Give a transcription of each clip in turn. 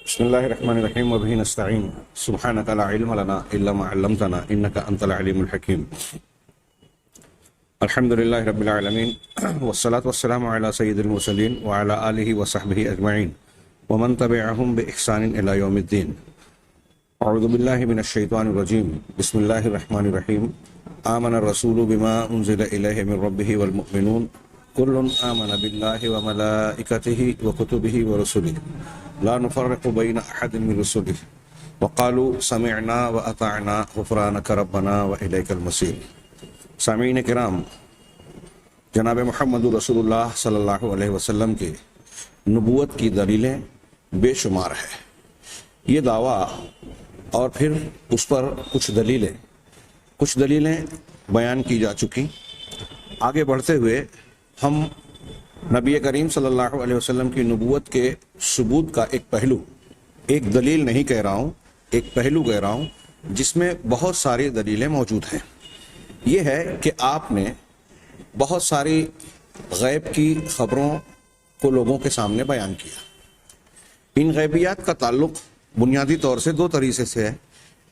بسم الله الرحمن الرحيم وبه نستعين سبحانك لا علم لنا إلا ما علمتنا إنك أنت العليم الحكيم. الحمد لله رب العالمين والصلاة والسلام على سيد المرسلين وعلى آله وصحبه أجمعين ومن تبعهم بإحسان إلى يوم الدين. أعوذ بالله من الشيطان الرجيم. بسم الله الرحمن الرحيم. آمن الرسول بما أنزل إليه من ربه والمؤمنون كل آمن بالله وملائكته وكتبه ورسله لا نفرق بين أحد من رسله وقالوا سمعنا وأطعنا غفرانك ربنا وإليك المصير. سامعین کرام، جناب محمد رسول اللہ صلی اللہ علیہ وسلم کے نبوت کی دلیلیں بے شمار ہے. یہ دعویٰ اور پھر اس پر کچھ دلیلیں بیان کی جا چکی. آگے بڑھتے ہوئے ہم نبی کریم صلی اللہ علیہ وسلم کی نبوت کے ثبوت کا ایک دلیل نہیں کہہ رہا ہوں، ایک پہلو کہہ رہا ہوں جس میں بہت ساری دلیلیں موجود ہیں. یہ ہے کہ آپ نے بہت ساری غیب کی خبروں کو لوگوں کے سامنے بیان کیا. ان غیبیات کا تعلق بنیادی طور سے دو طریقے سے ہے.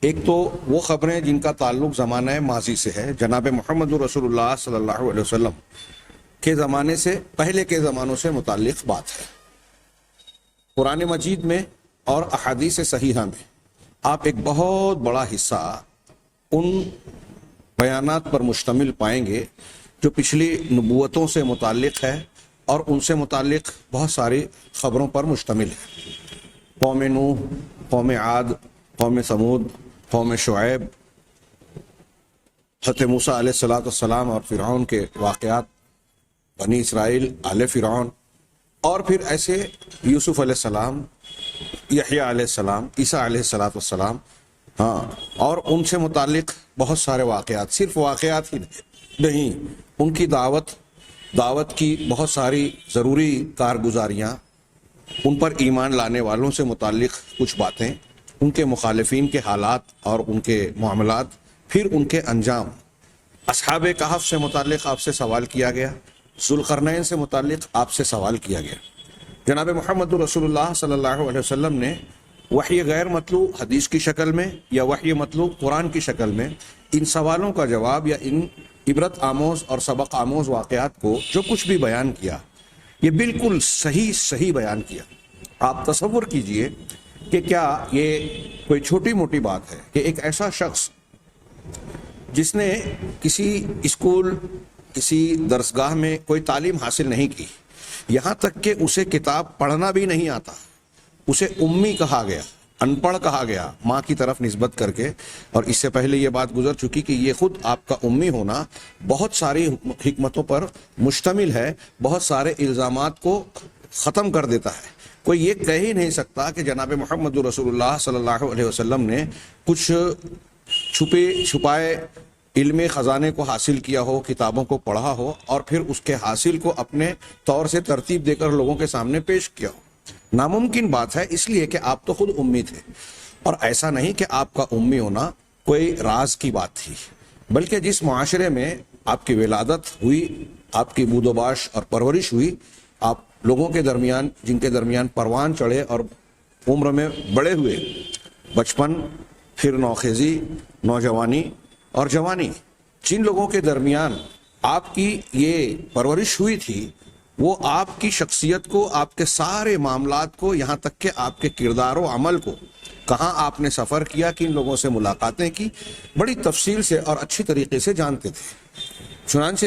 ایک تو وہ خبریں جن کا تعلق زمانہ ماضی سے ہے، جناب محمد رسول اللہ صلی اللہ علیہ وسلم کے زمانے سے پہلے کے زمانوں سے متعلق بات ہے. قرآن مجید میں اور احادیث صحیحہ میں آپ ایک بہت بڑا حصہ ان بیانات پر مشتمل پائیں گے جو پچھلی نبوتوں سے متعلق ہے اور ان سے متعلق بہت ساری خبروں پر مشتمل ہے. قوم نوح، قوم عاد، قوم ثمود، قوم شعیب، حضرت موسیٰ علیہ السلام اور فرعون کے واقعات، بنی اسرائیل، آل فرعون، اور پھر ایسے یوسف علیہ السلام، یحییٰ علیہ السلام، عیسیٰ علیہ السلام، اور ان سے متعلق بہت سارے واقعات. صرف واقعات ہی نہیں، ان کی دعوت کی بہت ساری ضروری کارگزاریاں، ان پر ایمان لانے والوں سے متعلق کچھ باتیں، ان کے مخالفین کے حالات اور ان کے معاملات، پھر ان کے انجام. اصحاب کہف سے متعلق آپ سے سوال کیا گیا، ذوالقرنین سے متعلق آپ سے سوال کیا گیا. جناب محمد رسول اللہ صلی اللہ علیہ وسلم نے وحی غیر مطلوب حدیث کی شکل میں یا وحی مطلوب قرآن کی شکل میں ان سوالوں کا جواب یا ان عبرت آموز اور سبق آموز واقعات کو جو کچھ بھی بیان کیا، یہ بالکل صحیح بیان کیا. آپ تصور کیجئے کہ کیا یہ کوئی چھوٹی موٹی بات ہے کہ ایک ایسا شخص جس نے کسی اسکول، کسی درسگاہ میں کوئی تعلیم حاصل نہیں کی، یہاں تک کہ اسے کتاب پڑھنا بھی نہیں آتا، اسے امی کہا گیا، ان پڑھ کہا گیا ماں کی طرف نسبت کر کے، اور اس سے پہلے یہ بات گزر چکی کہ یہ خود آپ کا امی ہونا بہت ساری حکمتوں پر مشتمل ہے، بہت سارے الزامات کو ختم کر دیتا ہے. کوئی یہ کہہ ہی نہیں سکتا کہ جناب محمد رسول اللہ صلی اللہ علیہ وسلم نے کچھ چھپائے علم خزانے کو حاصل کیا ہو، کتابوں کو پڑھا ہو اور پھر اس کے حاصل کو اپنے طور سے ترتیب دے کر لوگوں کے سامنے پیش کیا ہو. ناممکن بات ہے، اس لیے کہ آپ تو خود امی تھے. اور ایسا نہیں کہ آپ کا امی ہونا کوئی راز کی بات تھی، بلکہ جس معاشرے میں آپ کی ولادت ہوئی، آپ کی بود و باش اور پرورش ہوئی، آپ لوگوں کے درمیان، جن کے درمیان پروان چڑھے اور عمر میں بڑے ہوئے، بچپن، پھر نوخیزی، نوجوانی اور جوانی، جن لوگوں کے درمیان آپ کی یہ پرورش ہوئی تھی، وہ آپ کی شخصیت کو، آپ کے سارے معاملات کو، یہاں تک کہ آپ کے کردار و عمل کو، کہاں آپ نے سفر کیا، کن لوگوں سے ملاقاتیں کی، بڑی تفصیل سے اور اچھی طریقے سے جانتے تھے. چنانچہ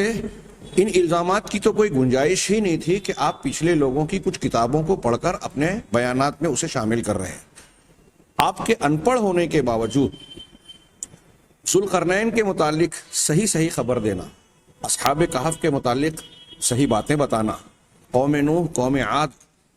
ان الزامات کی تو کوئی گنجائش ہی نہیں تھی کہ آپ پچھلے لوگوں کی کچھ کتابوں کو پڑھ کر اپنے بیانات میں اسے شامل کر رہے ہیں. آپ کے ان پڑھ ہونے کے باوجود ذوالقرنین کے متعلق صحیح خبر دینا، اصحاب کہف کے متعلق صحیح باتیں بتانا، قوم نوح، قوم عاد،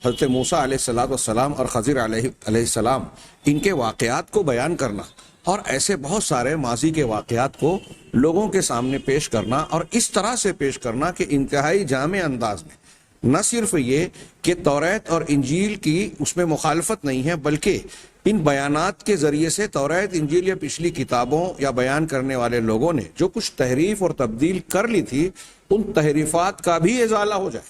حضرت موسیٰ علیہ السلام اور خضر علیہ السلام، ان کے واقعات کو بیان کرنا، اور ایسے بہت سارے ماضی کے واقعات کو لوگوں کے سامنے پیش کرنا، اور اس طرح سے پیش کرنا کہ انتہائی جامع انداز میں. نہ صرف یہ کہ توریت اور انجیل کی اس میں مخالفت نہیں ہے، بلکہ ان بیانات کے ذریعے سے توریت، انجیل یا پچھلی کتابوں یا بیان کرنے والے لوگوں نے جو کچھ تحریف اور تبدیل کر لی تھی، ان تحریفات کا بھی ازالہ ہو جائے.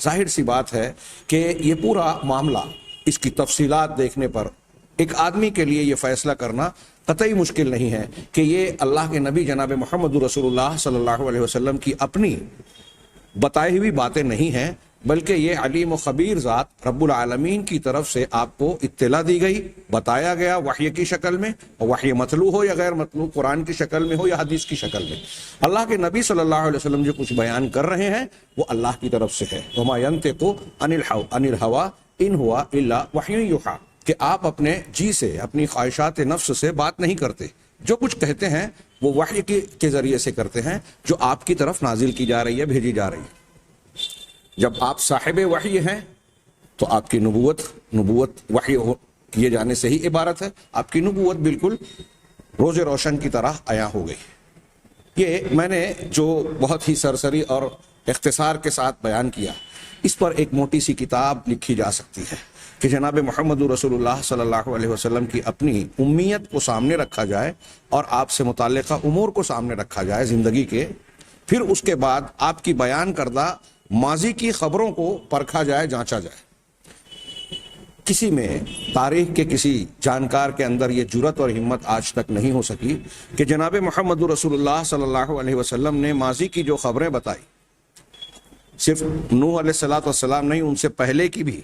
ظاہر سی بات ہے کہ یہ پورا معاملہ اس کی تفصیلات دیکھنے پر ایک آدمی کے لیے یہ فیصلہ کرنا قطعی مشکل نہیں ہے کہ یہ اللہ کے نبی جناب محمد رسول اللہ صلی اللہ علیہ وسلم کی اپنی بتائی ہوئی باتیں نہیں ہیں، بلکہ یہ علیم و خبیر ذات رب العالمین کی طرف سے آپ کو اطلاع دی گئی، بتایا گیا وحی کی شکل میں، وحی مطلوع ہو یا غیر مطلوع، قرآن کی شکل میں ہو یا حدیث کی شکل میں۔ اللہ کے نبی صلی اللہ علیہ وسلم جو کچھ بیان کر رہے ہیں وہ اللہ کی طرف سے ہے۔ وما ينطق عن الهوى ان هو الا وحی یوحی، کہ آپ اپنے جی سے، اپنی خواہشات نفس سے بات نہیں کرتے، جو کچھ کہتے ہیں وہ وحی کے ذریعے سے کرتے ہیں جو آپ کی طرف نازل کی جا رہی ہے، بھیجی جا رہی ہے۔ جب آپ صاحب وحی ہیں تو آپ کی نبوت وحی کیے جانے سے ہی عبارت ہے، آپ کی نبوت بالکل روز روشن کی طرح عیاں ہو گئی۔ یہ میں نے جو بہت ہی سرسری اور اختصار کے ساتھ بیان کیا، اس پر ایک موٹی سی کتاب لکھی جا سکتی ہے کہ جناب محمد رسول اللہ صلی اللہ علیہ وسلم کی اپنی امیت کو سامنے رکھا جائے اور آپ سے متعلقہ امور کو سامنے رکھا جائے زندگی کے، پھر اس کے بعد آپ کی بیان کردہ ماضی کی خبروں کو پرکھا جائے، جانچا جائے۔ کسی میں تاریخ کے کسی جانکار کے اندر یہ جرت اور ہمت آج تک نہیں ہو سکی کہ جناب محمد رسول اللہ صلی اللہ علیہ وسلم نے ماضی کی جو خبریں بتائی، صرف نوح علیہ السلام نہیں، ان سے پہلے کی بھی،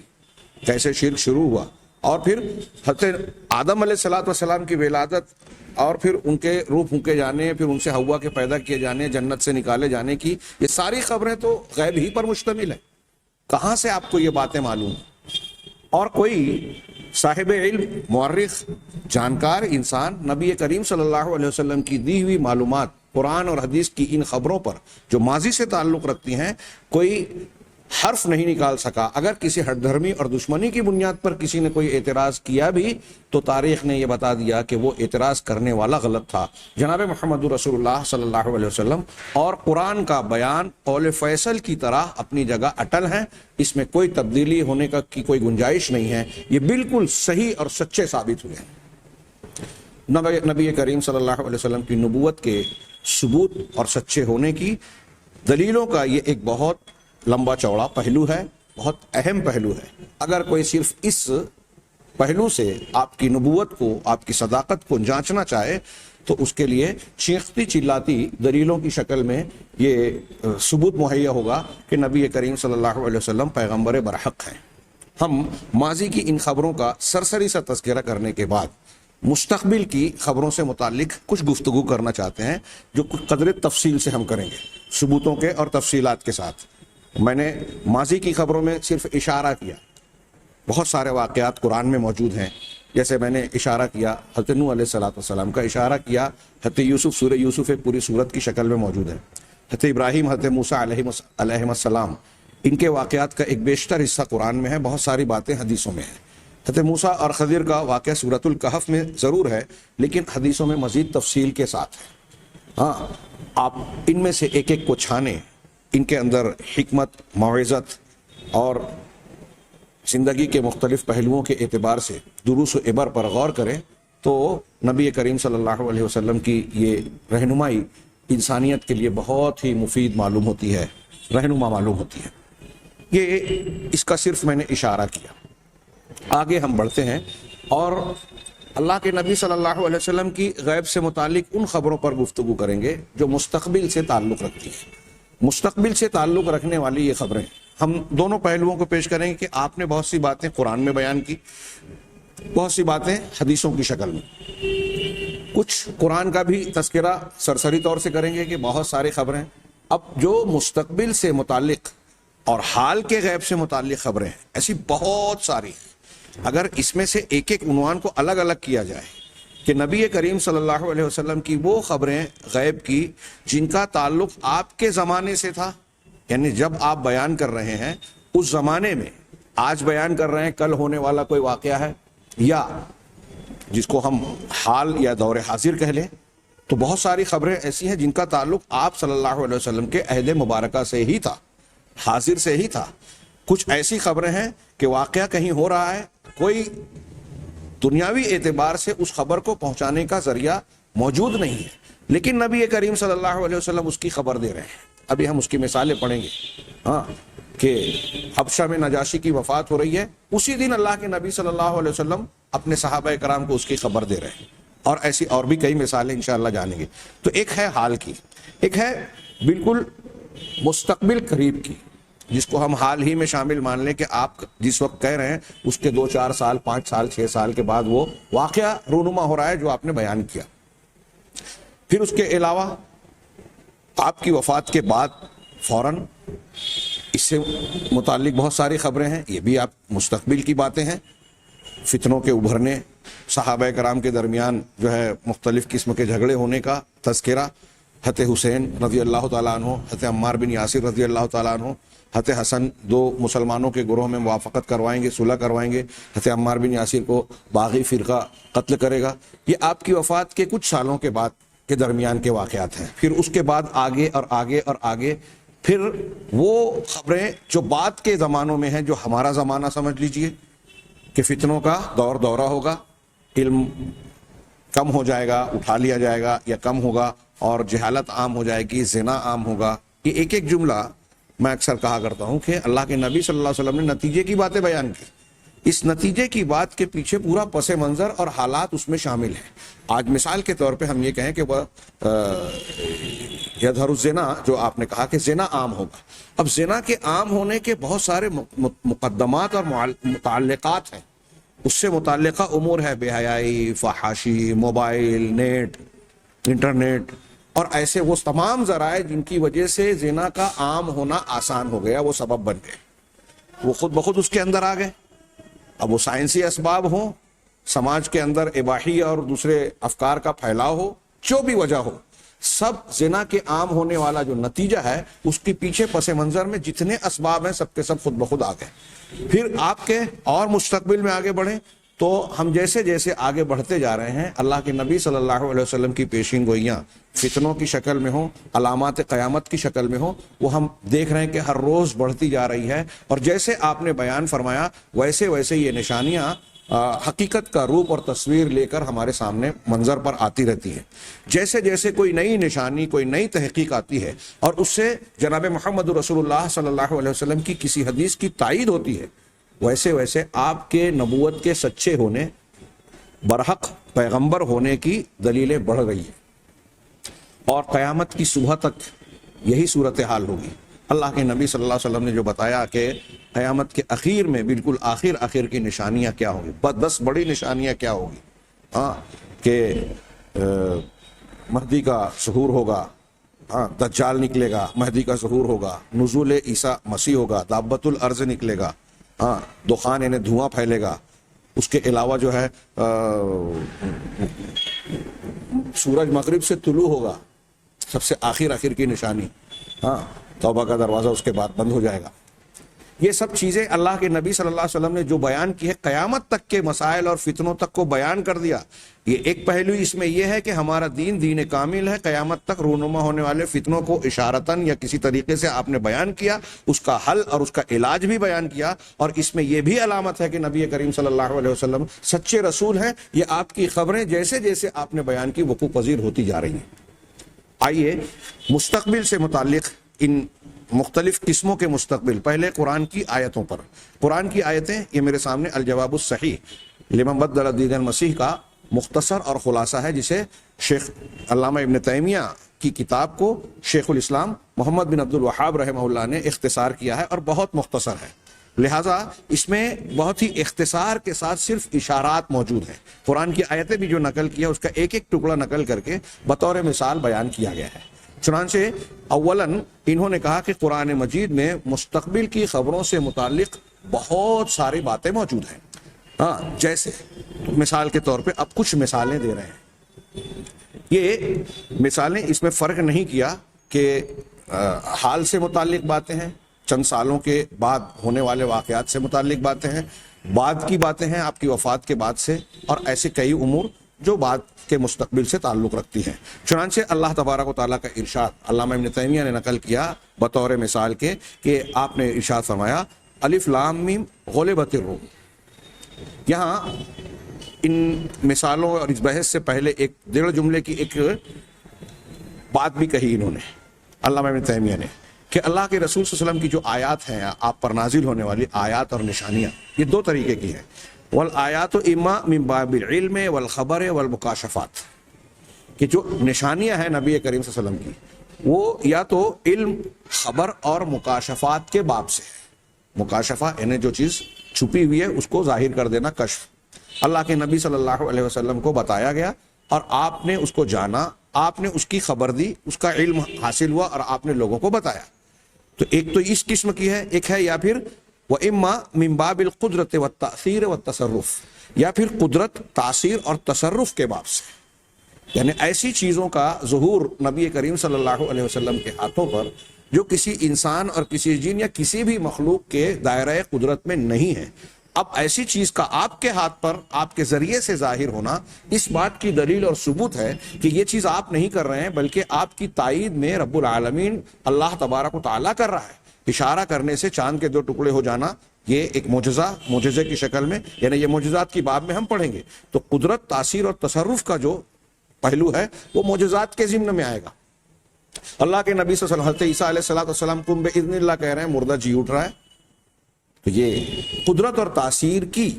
کیسے شرک شروع ہوا، اور پھر حضرت آدم علیہ السلام کی ولادت، اور پھر ان کے روح پھونکے جانے، پھر ان سے حوا کے پیدا کیے جانے، جنت سے نکالے جانے کی، یہ ساری خبریں تو غیب ہی پر مشتمل ہیں۔ کہاں سے آپ کو یہ باتیں معلوم ہیں؟ اور کوئی صاحب علم، مورخ، جانکار انسان نبی کریم صلی اللہ علیہ وسلم کی دی ہوئی معلومات، قرآن اور حدیث کی ان خبروں پر جو ماضی سے تعلق رکھتی ہیں، کوئی حرف نہیں نکال سکا۔ اگر کسی ہٹ دھرمی اور دشمنی کی بنیاد پر کسی نے کوئی اعتراض کیا بھی تو تاریخ نے یہ بتا دیا کہ وہ اعتراض کرنے والا غلط تھا۔ جناب محمد رسول اللہ صلی اللہ علیہ وسلم اور قرآن کا بیان قول فیصل کی طرح اپنی جگہ اٹل ہیں، اس میں کوئی تبدیلی ہونے کی کوئی گنجائش نہیں ہے، یہ بالکل صحیح اور سچے ثابت ہوئے ہیں۔ نبی کریم صلی اللہ علیہ وسلم کی نبوت کے ثبوت اور سچے ہونے کی دلیلوں کا یہ ایک بہت لمبا چوڑا پہلو ہے، بہت اہم پہلو ہے۔ اگر کوئی صرف اس پہلو سے آپ کی نبوت کو، آپ کی صداقت کو جانچنا چاہے تو اس کے لیے چیختی چلاتی دلیلوں کی شکل میں یہ ثبوت مہیا ہوگا کہ نبی کریم صلی اللہ علیہ وسلم پیغمبر برحق ہیں۔ ہم ماضی کی ان خبروں کا سرسری سا تذکرہ کرنے کے بعد مستقبل کی خبروں سے متعلق کچھ گفتگو کرنا چاہتے ہیں، جو کچھ قدر تفصیل سے ہم کریں گے، ثبوتوں کے اور تفصیلات کے ساتھ۔ میں نے ماضی کی خبروں میں صرف اشارہ کیا، بہت سارے واقعات قرآن میں موجود ہیں، جیسے میں نے اشارہ کیا حضرت نوح علیہ السلام کا، اشارہ کیا حضرت یوسف، سورہ یوسف ایک پوری سورت کی شکل میں موجود ہے، حضرت ابراہیم، حضرت موسیٰ علیہ السلام، ان کے واقعات کا ایک بیشتر حصہ قرآن میں ہے، بہت ساری باتیں حدیثوں میں ہیں۔ حضرت موسیٰ اور خضر کا واقعہ سورۃ الکہف میں ضرور ہے، لیکن حدیثوں میں مزید تفصیل کے ساتھ ہے۔ ہاں، آپ ان میں سے ایک ایک کو چھانے، ان کے اندر حکمت، موعظت اور زندگی کے مختلف پہلوؤں کے اعتبار سے دروس و عبر پر غور کریں تو نبی کریم صلی اللہ علیہ وسلم کی یہ رہنمائی انسانیت کے لیے بہت ہی مفید معلوم ہوتی ہے، رہنما معلوم ہوتی ہے۔ یہ اس کا صرف میں نے اشارہ کیا۔ آگے ہم بڑھتے ہیں اور اللہ کے نبی صلی اللہ علیہ وسلم کی غیب سے متعلق ان خبروں پر گفتگو کریں گے جو مستقبل سے تعلق رکھتی ہیں۔ مستقبل سے تعلق رکھنے والی یہ خبریں ہم دونوں پہلوؤں کو پیش کریں گے کہ آپ نے بہت سی باتیں قرآن میں بیان کی، بہت سی باتیں حدیثوں کی شکل میں، کچھ قرآن کا بھی تذکرہ سرسری طور سے کریں گے کہ بہت ساری خبریں۔ اب جو مستقبل سے متعلق اور حال کے غیب سے متعلق خبریں ہیں، ایسی بہت ساری ہیں۔ اگر اس میں سے ایک ایک عنوان کو الگ الگ کیا جائے کہ نبی کریم صلی اللہ علیہ وسلم کی وہ خبریں غیب کی جن کا تعلق آپ کے زمانے سے تھا، یعنی جب آپ بیان کر رہے ہیں اس زمانے میں، آج بیان کر رہے ہیں کل ہونے والا کوئی واقعہ ہے، یا جس کو ہم حال یا دور حاضر کہہ لیں، تو بہت ساری خبریں ایسی ہیں جن کا تعلق آپ صلی اللہ علیہ وسلم کے عہد مبارکہ سے ہی تھا، حاضر سے ہی تھا۔ کچھ ایسی خبریں ہیں کہ واقعہ کہیں ہو رہا ہے، کوئی دنیاوی اعتبار سے اس خبر کو پہنچانے کا ذریعہ موجود نہیں ہے، لیکن نبی کریم صلی اللہ علیہ وسلم اس کی خبر دے رہے ہیں۔ ابھی ہم اس کی مثالیں پڑھیں گے۔ ہاں، کہ حبشہ میں نجاشی کی وفات ہو رہی ہے، اسی دن اللہ کے نبی صلی اللہ علیہ وسلم اپنے صحابہ کرام کو اس کی خبر دے رہے ہیں، اور ایسی اور بھی کئی مثالیں انشاءاللہ جانیں گے۔ تو ایک ہے حال کی، ایک ہے بالکل مستقبل قریب کی، جس کو ہم حال ہی میں شامل مان لیں کہ آپ جس وقت کہہ رہے ہیں اس کے 2-4 سال 5 سال 6 سال کے بعد وہ واقعہ رونما ہو رہا ہے جو آپ نے بیان کیا۔ پھر اس کے علاوہ آپ کی وفات کے بعد فوراً اس سے متعلق بہت ساری خبریں ہیں، یہ بھی آپ مستقبل کی باتیں ہیں، فتنوں کے ابھرنے، صحابہ کرام کے درمیان جو ہے مختلف قسم کے جھگڑے ہونے کا تذکرہ، حضرت حسین رضی اللہ تعالیٰ عنہ، حضرت عمار بن یاسر رضی اللہ تعالیٰ عنہ، حضرت حسن 2 مسلمانوں کے گروہ میں موافقت کروائیں گے، صلح کروائیں گے، حضرت عمار بن یاسر کو باغی فرقہ قتل کرے گا، یہ آپ کی وفات کے کچھ سالوں کے بعد کے درمیان کے واقعات ہیں۔ پھر اس کے بعد آگے اور آگے اور آگے پھر وہ خبریں جو بعد کے زمانوں میں ہیں، جو ہمارا زمانہ سمجھ لیجئے کہ فتنوں کا دور دورہ ہوگا، علم کم ہو جائے گا، اٹھا لیا جائے گا یا کم ہوگا، اور جہالت عام ہو جائے گی، زنا عام ہوگا۔ یہ ایک ایک جملہ میں اکثر کہا کرتا ہوں کہ اللہ کے نبی صلی اللہ علیہ وسلم نے نتیجے کی باتیں بیان کی، اس نتیجے کی بات کے پیچھے پورا پس منظر اور حالات اس میں شامل ہیں۔ آج مثال کے طور پہ ہم یہ کہیں کہ وہ یظہر الزنا، جو آپ نے کہا کہ زنا عام ہوگا، اب زنا کے عام ہونے کے بہت سارے مقدمات اور متعلقات ہیں، اس سے متعلقہ امور ہے، بے حیائی، فحاشی، موبائل، نیٹ، انٹرنیٹ، اور ایسے وہ تمام ذرائع جن کی وجہ سے زنا کا عام ہونا آسان ہو گیا، وہ سبب بن گئے، وہ خود بخود اس کے اندر آ گئے۔ اب وہ سائنسی اسباب ہوں، سماج کے اندر اباحی اور دوسرے افکار کا پھیلاؤ ہو، جو بھی وجہ ہو، سب زنا کے عام ہونے والا جو نتیجہ ہے اس کے پیچھے پس منظر میں جتنے اسباب ہیں سب کے سب خود بخود آ گئے۔ پھر آپ کے اور مستقبل میں آگے بڑھیں تو ہم جیسے جیسے آگے بڑھتے جا رہے ہیں، اللہ کے نبی صلی اللہ علیہ وسلم کی پیشین گوئیاں فتنوں کی شکل میں ہوں، علامات قیامت کی شکل میں ہوں، وہ ہم دیکھ رہے ہیں کہ ہر روز بڑھتی جا رہی ہے، اور جیسے آپ نے بیان فرمایا ویسے ویسے یہ نشانیاں حقیقت کا روپ اور تصویر لے کر ہمارے سامنے منظر پر آتی رہتی ہیں۔ جیسے جیسے کوئی نئی نشانی، کوئی نئی تحقیق آتی ہے اور اس سے جناب محمد رسول اللہ صلی اللہ علیہ وسلم کی کسی حدیث کی تائید ہوتی ہے، ویسے ویسے آپ کے نبوت کے سچے ہونے، برحق پیغمبر ہونے کی دلیلیں بڑھ رہی ہیں، اور قیامت کی صبح تک یہی صورتحال ہوگی۔ اللہ کے نبی صلی اللہ علیہ وسلم نے جو بتایا کہ قیامت کے اخیر میں بالکل آخر کی نشانیاں کیا ہوگی، 10 بڑی نشانیاں کیا ہوگی، کہ مہدی کا ظہور ہوگا، دجال نکلے گا، مہدی کا ظہور ہوگا، نزول عیسیٰ مسیح ہوگا، دابت الارض نکلے گا، دخان یعنی دھواں پھیلے گا، اس کے علاوہ جو ہے سورج مغرب سے طلوع ہوگا، سب سے آخر کی نشانی، توبہ کا دروازہ اس کے بعد بند ہو جائے گا۔ یہ سب چیزیں اللہ کے نبی صلی اللہ علیہ وسلم نے جو بیان کی ہے، قیامت تک کے مسائل اور فتنوں تک کو بیان کر دیا۔ یہ ایک پہلو اس میں یہ ہے کہ ہمارا دین کامل ہے، قیامت تک رونما ہونے والے فتنوں کو اشارتاً یا کسی طریقے سے آپ نے بیان کیا، اس کا حل اور اس کا علاج بھی بیان کیا، اور اس میں یہ بھی علامت ہے کہ نبی کریم صلی اللہ علیہ وسلم سچے رسول ہیں۔ یہ آپ کی خبریں جیسے جیسے آپ نے بیان کی وقوع پذیر ہوتی جا رہی ہیں۔ آئیے مستقبل سے متعلق ان مختلف قسموں کے مستقبل، پہلے قرآن کی آیتوں پر۔ قرآن کی آیتیں یہ میرے سامنے الجواب الصحیح لمن بدل الدین المسیح کا مختصر اور خلاصہ ہے، جسے شیخ علامہ ابن تیمیہ کی کتاب کو شیخ الاسلام محمد بن عبد الوہاب رحمہ اللہ نے اختصار کیا ہے، اور بہت مختصر ہے، لہٰذا اس میں بہت ہی اختصار کے ساتھ صرف اشارات موجود ہیں۔ قرآن کی آیتیں بھی جو نقل کیا اس کا ایک ایک ٹکڑا نقل کر کے بطور مثال بیان کیا گیا ہے۔ چنانچہ اولاً انہوں نے کہا کہ قرآن مجید میں مستقبل کی خبروں سے متعلق بہت ساری باتیں موجود ہیں، جیسے مثال کے طور پہ اب کچھ مثالیں دے رہے ہیں۔ یہ مثالیں اس میں فرق نہیں کیا کہ حال سے متعلق باتیں ہیں، چند سالوں کے بعد ہونے والے واقعات سے متعلق باتیں ہیں، بعد کی باتیں ہیں آپ کی وفات کے بعد سے، اور ایسے کئی امور جو بعد کے مستقبل سے تعلق رکھتی ہیں۔ چنانچہ اللہ تبارک و تعالیٰ کا ارشاد علامہ ابن تیمیہ نے نقل کیا بطور مثال کے کہ آپ نے ارشاد فرمایا الف لام میم غلبت الروم۔ یہاں ان مثالوں اور اس بحث سے پہلے ایک 1.5 جملے کی ایک بات بھی کہی انہوں نے، علامہ ابن تیمیہ نے، کہ اللہ کے رسول صلی اللہ علیہ وسلم کی جو آیات ہیں، آپ پر نازل ہونے والی آیات اور نشانیاں، یہ دو طریقے کی ہیں۔ والآیات اما من باب العلم والخبر والمکاشفات، کہ جو نشانیاں ہیں نبی کریم صلی اللہ علیہ وسلم کی، وہ یا تو علم، خبر اور مکاشفات کے باب سے ہے۔ مکاشفہ یعنی جو چیز چھپی ہوئی ہے اس کو ظاہر کر دینا، کشف۔ اللہ کے نبی صلی اللہ علیہ وسلم کو بتایا گیا اور آپ نے اس کو جانا، آپ نے اس کی خبر دی، اس کا علم حاصل ہوا اور آپ نے لوگوں کو بتایا۔ تو ایک تو اس قسم کی ہے، ایک ہے یا پھر وَإِمَّا مِن بَابِ الْقُدْرَةِ وَالتَّأْثِيرِ وَالتَّصَرُّفِ، یا پھر قدرت، تاثیر اور تصرف کے باب سے، یعنی ایسی چیزوں کا ظہور نبی کریم صلی اللہ علیہ وسلم کے ہاتھوں پر جو کسی انسان اور کسی جن یا کسی بھی مخلوق کے دائرہ قدرت میں نہیں ہے۔ اب ایسی چیز کا آپ کے ہاتھ پر، آپ کے ذریعے سے ظاہر ہونا، اس بات کی دلیل اور ثبوت ہے کہ یہ چیز آپ نہیں کر رہے ہیں، بلکہ آپ کی تائید میں رب العالمین اللہ تبارک و تعالیٰ کر رہا ہے۔ اشارہ کرنے سے چاند کے دو ٹکڑے ہو جانا، یہ ایک معجزے کی شکل میں، یعنی یہ معجزات کی باب میں ہم پڑھیں گے۔ تو قدرت، تاثیر اور تصرف کا جو پہلو ہے وہ معجزات کے ضمن میں آئے گا۔ اللہ کے نبی صلی اللہ علیہ وسلم، حضرت عیسیٰ علیہ السلام قم باذن اللہ کہہ رہے ہیں، مردہ جی اٹھ رہا ہے۔ تو یہ قدرت اور تاثیر کی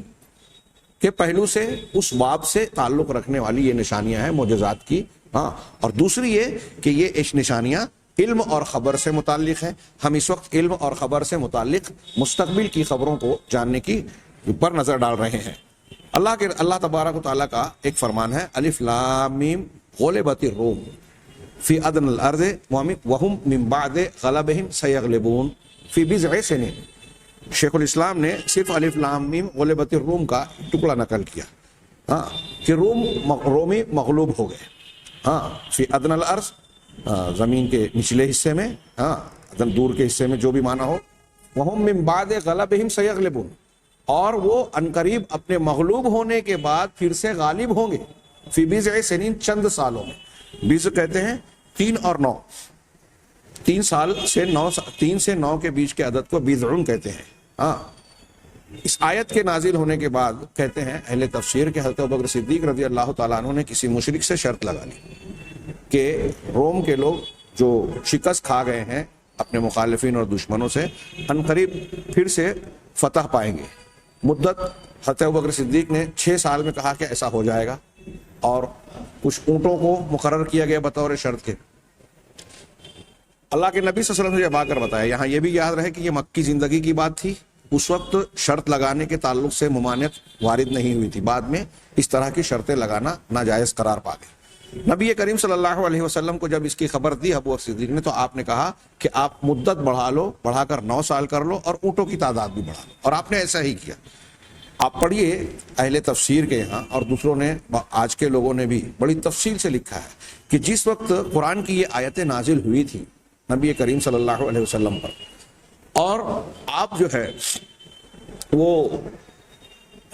کے پہلو سے، اس باب سے تعلق رکھنے والی یہ نشانیاں ہیں معجزات کی۔ ہاں، اور دوسری یہ کہ یہ نشانیاں علم اور خبر سے متعلق ہیں۔ ہم اس وقت علم اور خبر سے متعلق مستقبل کی خبروں کو جاننے کی پر نظر ڈال رہے ہیں۔ اللہ تبارک و تعالیٰ کا ایک فرمان ہے، الف لام میم غلبت الروم فی ادنی الارض وہم من بعد غلبہم سیغلبون فی بضع سنین۔ شیخ الاسلام نے صرف الف لام میم غلبت الروم کا ٹکڑا نقل کیا، ہاں، کہ رومی مغلوب ہو گئے، ہاں، فی ادنی الارض، زمین کے نچلے حصے میں، ہاں، دور کے حصے میں، جو بھی معنی ہو، وہم من بعد غلبہم سیغلبون، اور وہ عنقریب اپنے مغلوب ہونے کے بعد پھر سے غالب ہوں گے، فی بضع سنین، چند سالوں میں۔ بضع کہتے ہیں 3 اور 9، 3 سال سے 3 سے 9 کے بیچ کے عدد کو بضعون کہتے ہیں۔ ہاں، اس آیت کے نازل ہونے کے بعد کہتے ہیں اہل تفسیر کے حضرت ابوبکر صدیق رضی اللہ تعالیٰ عنہ نے کسی مشرک سے شرط لگا لی کہ روم کے لوگ جو شکست کھا گئے ہیں اپنے مخالفین اور دشمنوں سے، عنقریب پھر سے فتح پائیں گے۔ مدت حضرت ابوبکر صدیق نے 6 سال میں کہا کہ ایسا ہو جائے گا، اور کچھ اونٹوں کو مقرر کیا گیا بطور شرط کے۔ اللہ کے نبی صلی اللہ علیہ وسلم نے جب آ کر بتایا، یہاں یہ بھی یاد رہے کہ یہ مکی زندگی کی بات تھی، اس وقت شرط لگانے کے تعلق سے ممانعت وارد نہیں ہوئی تھی، بعد میں اس طرح کی شرطیں لگانا ناجائز قرار پا گئی۔ نبی کریم صلی اللہ علیہ وسلم کو جب اس کی خبر دی ابو بکر صدیق نے، تو آپ نے کہا کہ آپ مدت بڑھا لو، بڑھا کر 9 سال کر لو، اور اونٹوں کی تعداد بھی بڑھا لو، اور آپ نے ایسا ہی کیا۔ آپ پڑھیے اہل تفسیر کے یہاں اور دوسروں نے، آج کے لوگوں نے بھی بڑی تفصیل سے لکھا ہے کہ جس وقت قرآن کی یہ آیتیں نازل ہوئی تھی نبی کریم صلی اللہ علیہ وسلم پر، اور آپ جو ہے وہ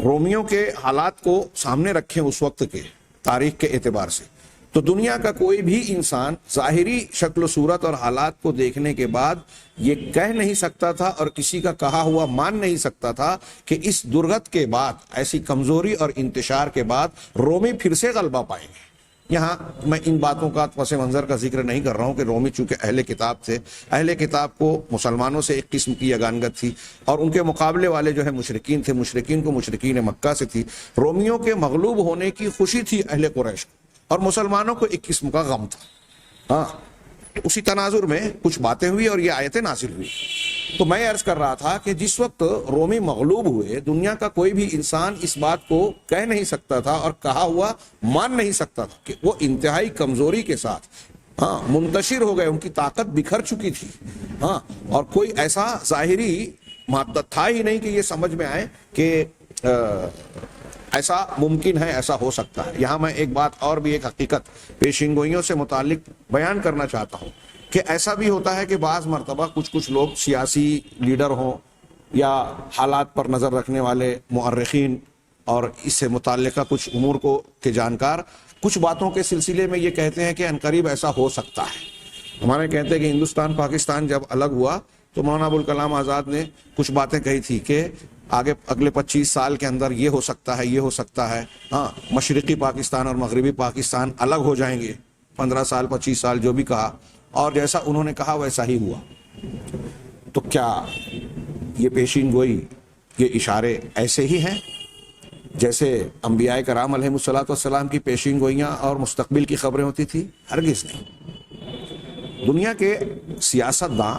رومیوں کے حالات کو سامنے رکھیں اس وقت کے تاریخ کے اعتبار سے، تو دنیا کا کوئی بھی انسان ظاہری شکل و صورت اور حالات کو دیکھنے کے بعد یہ کہہ نہیں سکتا تھا اور کسی کا کہا ہوا مان نہیں سکتا تھا کہ اس درگت کے بعد، ایسی کمزوری اور انتشار کے بعد رومی پھر سے غلبہ پائیں گے۔ یہاں میں ان باتوں کا پس منظر کا ذکر نہیں کر رہا ہوں کہ رومی چونکہ اہل کتاب تھے، اہل کتاب کو مسلمانوں سے ایک قسم کی یگانگت تھی، اور ان کے مقابلے والے جو ہے مشرکین تھے، مشرکین کو مشرکین مکہ سے تھی۔ رومیوں کے مغلوب ہونے کی خوشی تھی اہل قریش کو، اور مسلمانوں کو ایک قسم کا غم تھا۔ ہاں، اسی تناظر میں کچھ باتیں ہوئی اور یہ آیتیں نازل ہوئی۔ تو میں عرض کر رہا تھا کہ جس وقت رومی مغلوب ہوئے، دنیا کا کوئی بھی انسان اس بات کو کہہ نہیں سکتا تھا اور کہا ہوا مان نہیں سکتا تھا کہ وہ انتہائی کمزوری کے ساتھ، ہاں، منتشر ہو گئے، ان کی طاقت بکھر چکی تھی، ہاں، اور کوئی ایسا ظاہری مادہ تھا ہی نہیں کہ یہ سمجھ میں آئے کہ ایسا ممکن ہے، ایسا ہو سکتا ہے۔ یہاں میں ایک بات اور بھی، ایک حقیقت پیشین گوئیوں سے متعلق بیان کرنا چاہتا ہوں کہ ایسا بھی ہوتا ہے کہ بعض مرتبہ کچھ لوگ سیاسی لیڈر ہوں یا حالات پر نظر رکھنے والے مؤرخین اور اس سے متعلقہ کچھ امور کو کے جانکار، کچھ باتوں کے سلسلے میں یہ کہتے ہیں کہ عنقریب ایسا ہو سکتا ہے۔ ہمارے کہتے ہیں کہ ہندوستان پاکستان جب الگ ہوا تو مولانا ابوالکلام آزاد نے کچھ باتیں کہی تھی کہ اگلے 25 سال کے اندر یہ ہو سکتا ہے، یہ ہو سکتا ہے، ہاں، مشرقی پاکستان اور مغربی پاکستان الگ ہو جائیں گے، 15 سال 25 سال جو بھی کہا، اور جیسا انہوں نے کہا ویسا ہی ہوا۔ تو کیا یہ پیشین گوئی، یہ اشارے ایسے ہی ہیں جیسے انبیاء کرام علیہ الصلوۃ والسلام کی پیشین گوئیاں اور مستقبل کی خبریں ہوتی تھی؟ ہرگز نہیں۔ دنیا کے سیاستداں،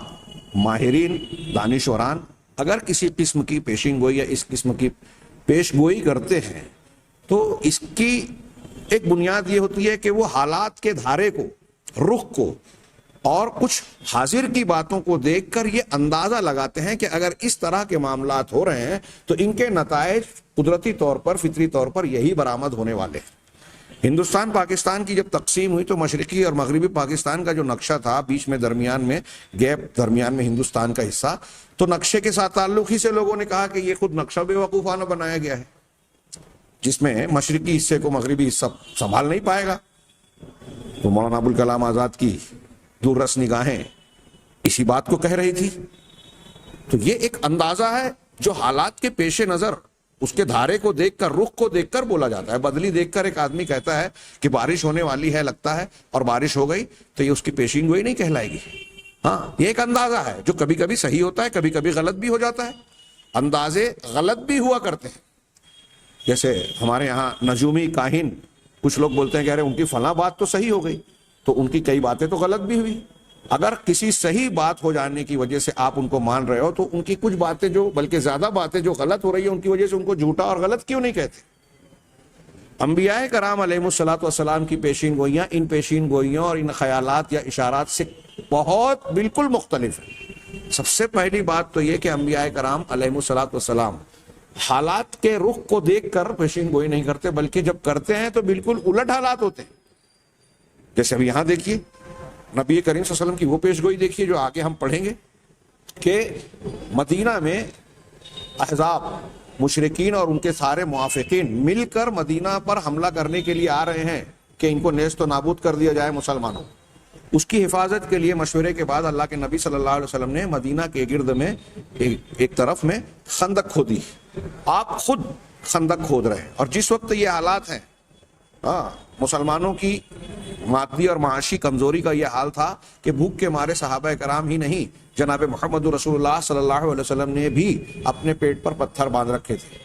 ماہرین، دانشوران اگر کسی قسم کی پیشین گوئی یا اس قسم کی پیش گوئی کرتے ہیں تو اس کی ایک بنیاد یہ ہوتی ہے کہ وہ حالات کے دھارے کو، رخ کو اور کچھ حاضر کی باتوں کو دیکھ کر یہ اندازہ لگاتے ہیں کہ اگر اس طرح کے معاملات ہو رہے ہیں تو ان کے نتائج قدرتی طور پر، فطری طور پر یہی برآمد ہونے والے ہیں۔ ہندوستان پاکستان کی جب تقسیم ہوئی تو مشرقی اور مغربی پاکستان کا جو نقشہ تھا، بیچ میں درمیان میں گیپ، درمیان میں ہندوستان کا حصہ، تو نقشے کے ساتھ تعلق ہی سے لوگوں نے کہا کہ یہ خود نقشہ بے وقوفانہ بنایا گیا ہے، جس میں مشرقی حصے کو مغربی حصہ سنبھال نہیں پائے گا۔ تو مولانا ابوالکلام آزاد کی دوررس نگاہیں اسی بات کو کہہ رہی تھی۔ تو یہ ایک اندازہ ہے جو حالات کے پیش نظر، اس کے دھارے کو دیکھ کر، رخ کو دیکھ کر بولا جاتا ہے۔ بدلی دیکھ کر ایک آدمی کہتا ہے کہ بارش ہونے والی ہے لگتا ہے، اور بارش ہو گئی، تو یہ اس کی پیشین گوئی نہیں کہلائے گی۔ ہاں، یہ ایک اندازہ ہے جو کبھی کبھی صحیح ہوتا ہے، کبھی کبھی غلط بھی ہو جاتا ہے۔ اندازے غلط بھی ہوا کرتے ہیں، جیسے ہمارے یہاں نجومی کاہن، کچھ لوگ بولتے ہیں کہ ارے ان کی فلاں بات تو صحیح ہو گئی، تو ان کی کئی باتیں تو غلط بھی ہوئی۔ اگر کسی صحیح بات ہو جانے کی وجہ سے آپ ان کو مان رہے ہو تو ان کی کچھ باتیں جو، بلکہ زیادہ باتیں جو غلط ہو رہی ہیں، ان کی وجہ سے ان کو جھوٹا اور غلط کیوں نہیں کہتے؟ انبیاء کرام علیہ الصلوۃ والسلام کی پیشین گوئیاں ان پیشین گوئیوں اور ان خیالات یا اشارات سے بہت بالکل مختلف ہیں۔ سب سے پہلی بات تو یہ کہ انبیاء کرام علیہ الصلوۃ والسلام حالات کے رخ کو دیکھ کر پیشین گوئی نہیں کرتے، بلکہ جب کرتے ہیں تو بالکل الٹ حالات ہوتے ہیں۔ جیسے اب یہاں دیکھیے، نبی کریم صلی اللہ علیہ وسلم کی وہ پیش گوئی دیکھیے جو آگے ہم پڑھیں گے کہ مدینہ میں احزاب، مشرکین اور ان کے سارے موافقین مل کر مدینہ پر حملہ کرنے کے لیے آ رہے ہیں کہ ان کو نیست و نابود کر دیا جائے مسلمانوں۔ اس کی حفاظت کے لیے مشورے کے بعد اللہ کے نبی صلی اللہ علیہ وسلم نے مدینہ کے گرد میں ایک طرف میں خندق کھودی۔ آپ خود خندق کھود رہے ہیں، اور جس وقت یہ حالات ہیں، مسلمانوں کی مادی اور معاشی کمزوری کا یہ حال تھا کہ بھوک کے مارے صحابہ کرام ہی نہیں، جناب محمد رسول اللہ صلی اللہ علیہ وسلم نے بھی اپنے پیٹ پر پتھر باندھ رکھے تھے۔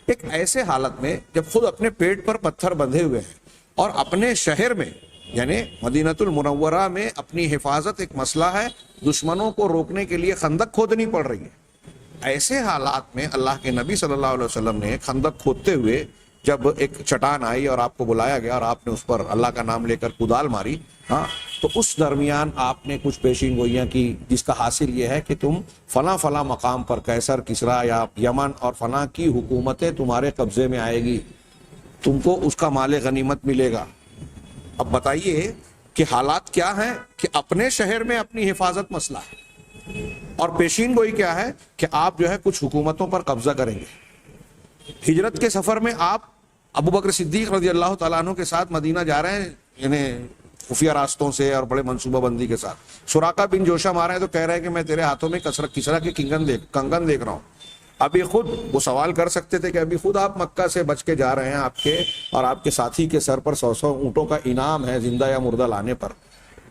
ایک ایسے حالت میں جب خود اپنے پیٹ پر پتھر بندھے ہوئے ہیں اور اپنے شہر میں یعنی مدینہ المنورہ میں اپنی حفاظت ایک مسئلہ ہے، دشمنوں کو روکنے کے لیے خندق کھودنی پڑ رہی ہے، ایسے حالات میں اللہ کے نبی صلی اللہ علیہ وسلم نے خندق کھودتے ہوئے جب ایک چٹان آئی اور آپ کو بلایا گیا اور آپ نے اس پر اللہ کا نام لے کر کدال ماری، تو اس درمیان آپ نے کچھ پیشین گوئیاں کی، جس کا حاصل یہ ہے کہ تم فلاں فلاں مقام پر قیصر، کسریٰ یا یمن اور فلاں کی حکومتیں تمہارے قبضے میں آئے گی، تم کو اس کا مال غنیمت ملے گا۔ اب بتائیے کہ حالات کیا ہیں کہ اپنے شہر میں اپنی حفاظت مسئلہ ہے، اور پیشین گوئی کیا ہے کہ آپ جو ہے کچھ حکومتوں پر قبضہ کریں گے۔ ہجرت کے سفر میں آپ ابو بکر صدیق رضی اللہ تعالیٰ عنہ کے ساتھ مدینہ جا رہے ہیں، یعنی خفیہ راستوں سے اور بڑے منصوبہ بندی کے ساتھ۔ سراقہ بن جوشم آ رہے ہیں تو کہہ رہے ہیں کہ میں تیرے ہاتھوں میں کسریٰ کے کنگن دیکھ رہا ہوں۔ ابھی خود وہ سوال کر سکتے تھے کہ ابھی خود آپ مکہ سے بچ کے جا رہے ہیں، آپ کے اور آپ کے ساتھی کے سر پر 100 اونٹوں کا انعام ہے زندہ یا مردہ لانے پر۔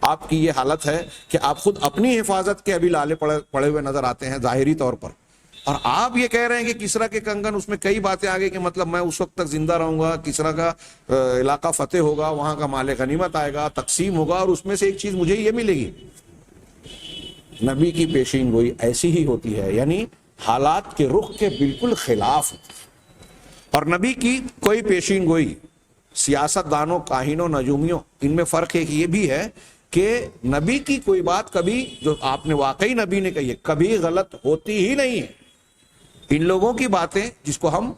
آپ کی یہ حالت ہے کہ آپ خود اپنی حفاظت کے ابھی لالے پڑے ہوئے نظر آتے ہیں ظاہری طور پر، اور آپ یہ کہہ رہے ہیں کہ کسریٰ کے کنگن، اس میں کئی باتیں آگے کہ مطلب میں اس وقت تک زندہ رہوں گا، کسریٰ کا علاقہ فتح ہوگا، وہاں کا مال غنیمت آئے گا، تقسیم ہوگا، اور اس میں سے ایک چیز مجھے یہ ملے گی۔ نبی کی پیشین گوئی ایسی ہی ہوتی ہے، یعنی حالات کے رخ کے بالکل خلاف، اور نبی کی کوئی پیشین گوئی سیاست دانوں، کاہنوں، نجومیوں، ان میں فرق ایک یہ بھی ہے کہ نبی کی کوئی بات کبھی جو آپ نے واقعی نبی نے کہی ہے کبھی غلط ہوتی ہی نہیں ہے۔ ان لوگوں کی باتیں جس کو ہم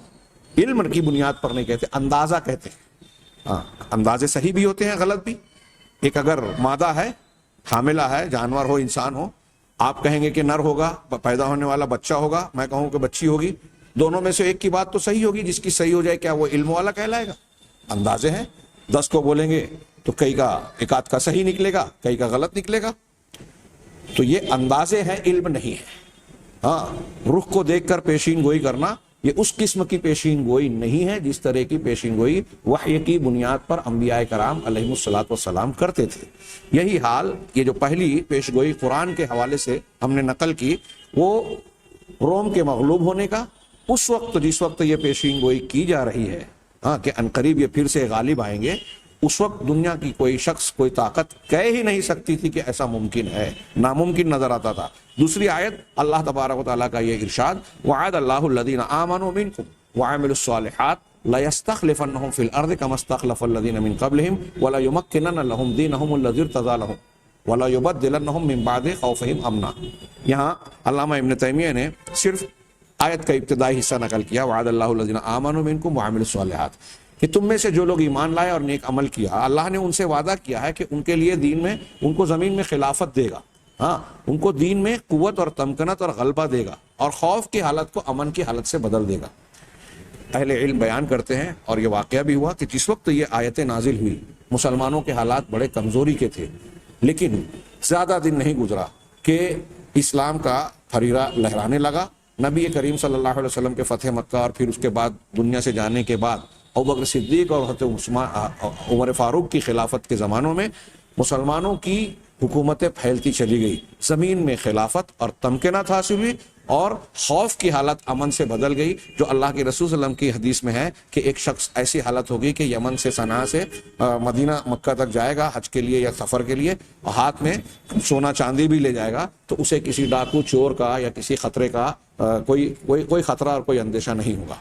علم کی بنیاد پر نہیں کہتے، اندازہ کہتے ہیں، اندازے صحیح بھی ہوتے ہیں، غلط بھی۔ ایک اگر مادہ ہے، حاملہ ہے، جانور ہو، انسان ہو، آپ کہیں گے کہ نر ہوگا، پیدا ہونے والا بچہ ہوگا، میں کہوں کہ بچی ہوگی، دونوں میں سے ایک کی بات تو صحیح ہوگی، جس کی صحیح ہو جائے کیا وہ علم والا کہلائے گا؟ اندازے ہیں، 10 کو بولیں گے تو کئی کا ایک آدھ کا صحیح نکلے گا، کئی کا غلط نکلے گا۔ تو یہ اندازے ہیں، علم نہیں ہے۔ رخ کو دیکھ کر پیشین گوئی کرنا یہ اس قسم کی پیشین گوئی نہیں ہے جس طرح کی پیشین گوئی وحی کی بنیاد پر انبیاء کرام علیہم الصلوۃ والسلام کرتے تھے۔ یہی حال یہ جو پہلی پیش گوئی قرآن کے حوالے سے ہم نے نقل کی وہ روم کے مغلوب ہونے کا، اس وقت جس وقت یہ پیشین گوئی کی جا رہی ہے کہ عنقریب یہ پھر سے غالب آئیں گے، اس وقت دنیا کی کوئی شخص کوئی طاقت کہہ ہی نہیں سکتی تھی کہ ایسا ممکن ہے، ناممکن نظر آتا تھا۔ دوسری آیت اللہ تبارک و تعالیٰ کا یہ ارشاد، وعد اللہ الذین آمنوا منکم وعملوا الصالحات لَيَسْتَخْلِفَنَّهُمْ فِي الْأَرْضِ كَمَا اسْتَخْلَفَ الَّذِينَ مِنْ قَبْلِهِمْ وَلَيُمَكِّنَنَّ لَهُمْ دِينَهُمُ الَّذِي ارْتَضَىٰ لَهُمْ وَلَيُبَدِّلَنَّهُمْ مِنْ بَعْدِ خَوْفِهِمْ أَمْنًا۔ یہاں علامہ ابن تیمیہ نے صرف آیت کا ابتدائی حصہ نقل کیا، وعد اللہ الذین آمنوا منکم وعملوا الصالحات، کہ تم میں سے جو لوگ ایمان لائے اور نیک عمل کیا، اللہ نے ان سے وعدہ کیا ہے کہ ان کے لیے دین میں ان کو زمین میں خلافت دے گا، ان کو دین میں قوت اور تمکنت اور غلبہ دے گا، اور خوف کی حالت کو امن کی حالت سے بدل دے گا۔ اہل علم بیان کرتے ہیں اور یہ واقعہ بھی ہوا کہ جس وقت یہ آیتیں نازل ہوئی مسلمانوں کے حالات بڑے کمزوری کے تھے، لیکن زیادہ دن نہیں گزرا کہ اسلام کا پھریرا لہرانے لگا۔ نبی کریم صلی اللہ علیہ وسلم کے فتح مکہ اور پھر اس کے بعد دنیا سے جانے کے بعد ابوبکر صدیق اور حضرت عمر فاروق کی خلافت کے زمانوں میں مسلمانوں کی حکومتیں پھیلتی چلی گئی، زمین میں خلافت اور تمکنت حاصل ہوئی، اور خوف کی حالت امن سے بدل گئی، جو اللہ کے رسول صلی اللہ علیہ وسلم کی حدیث میں ہے کہ ایک شخص ایسی حالت ہوگی کہ یمن سے صنعاء سے مدینہ مکہ تک جائے گا حج کے لیے یا سفر کے لیے، ہاتھ میں سونا چاندی بھی لے جائے گا، تو اسے کسی ڈاکو چور کا یا کسی خطرے کا کوئی خطرہ اور کوئی اندیشہ نہیں ہوگا۔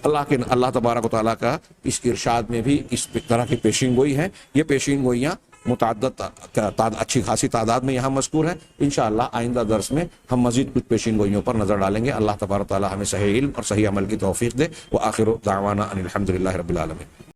اللہ تبارک و تعالیٰ کا اس ارشاد میں بھی اس طرح کی پیشین گوئی ہے۔ یہ پیشین گوئیاں متعدد اچھی خاصی تعداد میں یہاں مذکور ہے۔ انشاءاللہ آئندہ درس میں ہم مزید کچھ پیشین گوئیوں پر نظر ڈالیں گے۔ اللہ تبارک و تعالیٰ ہمیں صحیح علم اور صحیح عمل کی توفیق دے۔ وآخر دعوانا ان الحمد للہ رب العالمین۔